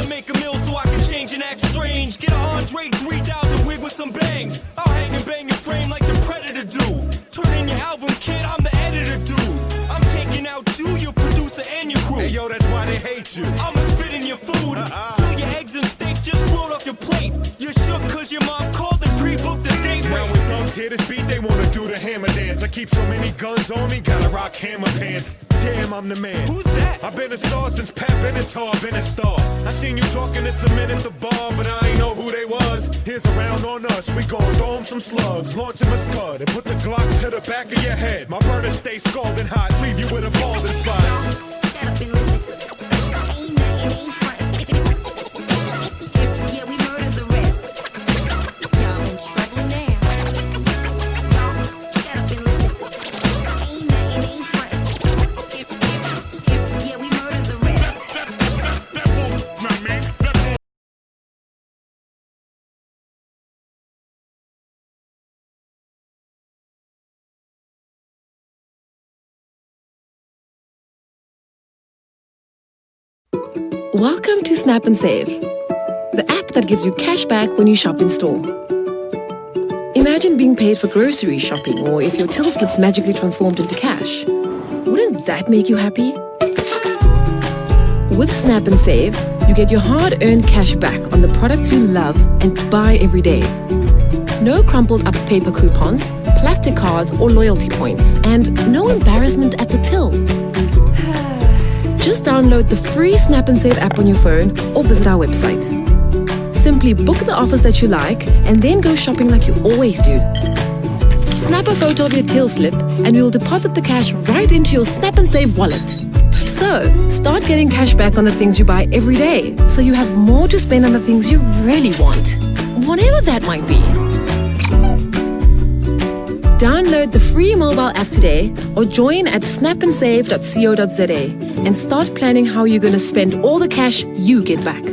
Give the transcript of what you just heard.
Gotta make a meal so I can change and act strange. Get a Andre 3000 wig with some bangs. I'll hang and bang your frame like the Predator do. Turn in your album, kid, I'm the editor, dude. I'm taking out you, your producer, and your crew. Hey, yo, that's why they hate you. I'ma spit in your food till your eggs and steak just float off your plate. You're shook cause your mom called and pre-booked the date. Now when thugs hear this beat, they wanna do the hammer dance. I keep so many guns on me, gotta rock hammer pants. Damn, I'm the man. Who's that? I've been a star since Pat Benatar been a star. I seen you talking to some men at the bar, but I ain't know who they was. Here's a round on us, we gon' throw 'em some slugs. Launch 'em a scud and put the Glock to the back of your head. My burner stay scalding hot, leave you with a balding spot. Shut up and listen. Ain't nothing, ain't front. Yeah, we murdered the rest. Y'all in trouble now. Y'all, shut up and listen. Ain't nothing, ain't front. Yeah, we murdered the rest. Welcome to SNAPnSAVE, the app that gives you cash back when you shop in store. Imagine being paid for grocery shopping, or if your till slips magically transformed into cash. Wouldn't that make you happy? With SNAPnSAVE, you get your hard-earned cash back on the products you love and buy every day. No crumpled up paper coupons, plastic cards or loyalty points, and no embarrassment at the till. Just download the free SNAPnSAVE app on your phone or visit our website. Simply book the offers that you like and then go shopping like you always do. Snap a photo of your till slip and we will deposit the cash right into your SNAPnSAVE wallet. So, start getting cash back on the things you buy every day so you have more to spend on the things you really want, whatever that might be. Download the free mobile app today or join at snapandsave.co.za and start planning how you're going to spend all the cash you get back.